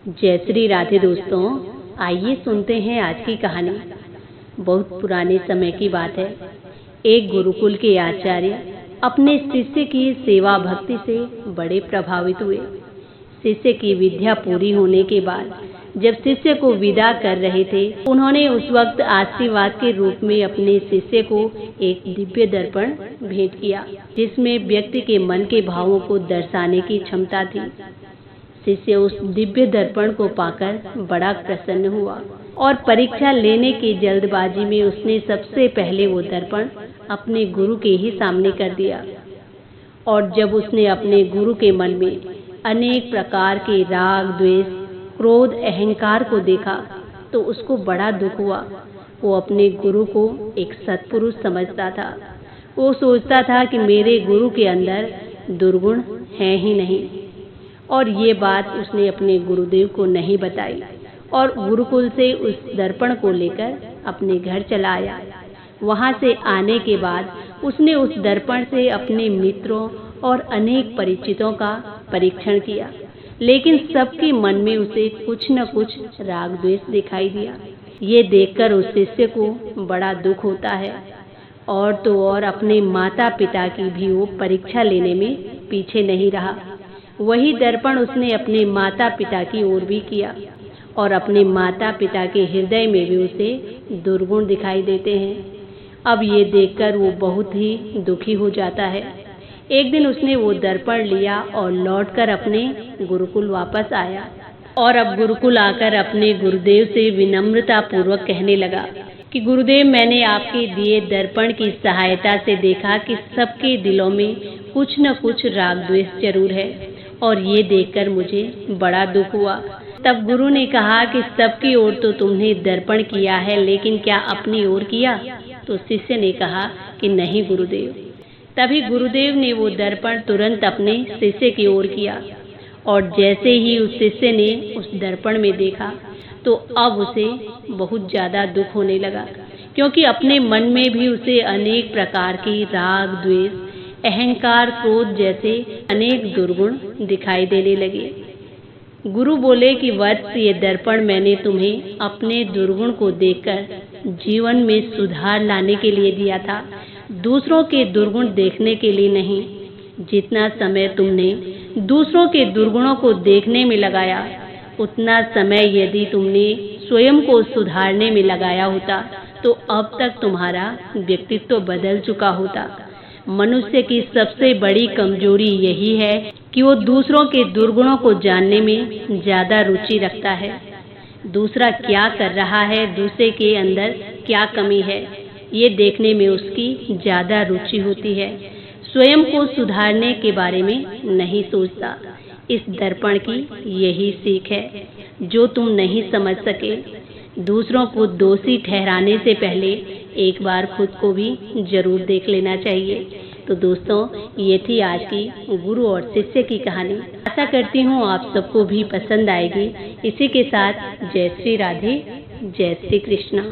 जय श्री राधे दोस्तों, आइए सुनते हैं आज की कहानी। बहुत पुराने समय की बात है। एक गुरुकुल के आचार्य अपने शिष्य की सेवा भक्ति से बड़े प्रभावित हुए। शिष्य की विद्या पूरी होने के बाद जब शिष्य को विदा कर रहे थे, उन्होंने उस वक्त आशीर्वाद के रूप में अपने शिष्य को एक दिव्य दर्पण भेंट किया, जिसमें व्यक्ति के मन के भावों को दर्शाने की क्षमता थी। शिष्य उस दिव्य दर्पण को पाकर बड़ा प्रसन्न हुआ और परीक्षा लेने की जल्दबाजी में उसने सबसे पहले वो दर्पण अपने गुरु के ही सामने कर दिया। और जब उसने अपने गुरु के मन में अनेक प्रकार के राग, द्वेष, क्रोध, अहंकार को देखा तो उसको बड़ा दुख हुआ। वो अपने गुरु को एक सत्पुरुष समझता था। वो सोचता था कि मेरे गुरु के अंदर दुर्गुण हैं ही नहीं। और ये बात उसने अपने गुरुदेव को नहीं बताई और गुरुकुल से उस दर्पण को लेकर अपने घर चला आया। वहाँ से आने के बाद उसने उस दर्पण से अपने मित्रों और अनेक परिचितों का परीक्षण किया, लेकिन सबके मन में उसे कुछ न कुछ राग द्वेष दिखाई दिया। ये देखकर उस शिष्य को बड़ा दुख होता है और तो और अपने माता पिता की भी वो परीक्षा लेने में पीछे नहीं रहा। वही दर्पण उसने अपने माता पिता की ओर भी किया और अपने माता पिता के हृदय में भी उसे दुर्गुण दिखाई देते हैं। अब ये देखकर वो बहुत ही दुखी हो जाता है। एक दिन उसने वो दर्पण लिया और लौटकर अपने गुरुकुल वापस आया और अब गुरुकुल आकर अपने गुरुदेव से विनम्रता पूर्वक कहने लगा कि गुरुदेव, मैंने आपके दिए दर्पण की सहायता से देखा कि सबके दिलों में कुछ न कुछ राग द्वेष जरूर है और ये देखकर मुझे बड़ा दुख हुआ। तब गुरु ने कहा कि सबकी ओर तो तुमने दर्पण किया है, लेकिन क्या अपनी ओर किया? तो शिष्य ने कहा कि नहीं गुरुदेव। तभी गुरुदेव ने वो दर्पण तुरंत अपने शिष्य की ओर किया और जैसे ही उस शिष्य ने उस दर्पण में देखा तो अब उसे बहुत ज़्यादा दुख होने लगा, क्योंकि अपने मन में भी उसे अनेक प्रकार की राग, द्वेष, अहंकार, क्रोध जैसे अनेक दुर्गुण दिखाई देने लगे। गुरु बोले कि वत्स, ये दर्पण मैंने तुम्हें अपने दुर्गुण को देखकर जीवन में सुधार लाने के लिए दिया था, दूसरों के दुर्गुण देखने के लिए नहीं। जितना समय तुमने दूसरों के दुर्गुणों को देखने में लगाया, उतना समय यदि तुमने स्वयं को सुधारने में लगाया होता तो अब तक तुम्हारा व्यक्तित्व बदल चुका होता। मनुष्य की सबसे बड़ी कमजोरी यही है कि वो दूसरों के दुर्गुणों को जानने में ज़्यादा रुचि रखता है। दूसरा क्या कर रहा है, दूसरे के अंदर क्या कमी है, ये देखने में उसकी ज़्यादा रुचि होती है। स्वयं को सुधारने के बारे में नहीं सोचता। इस दर्पण की यही सीख है जो तुम नहीं समझ सके। दूसरों को दोषी ठहराने से पहले एक बार खुद को भी जरूर देख लेना चाहिए। तो दोस्तों, ये थी आज की गुरु और शिष्य की कहानी। आशा करती हूँ आप सबको भी पसंद आएगी। इसी के साथ जय श्री राधे, जय श्री कृष्णा।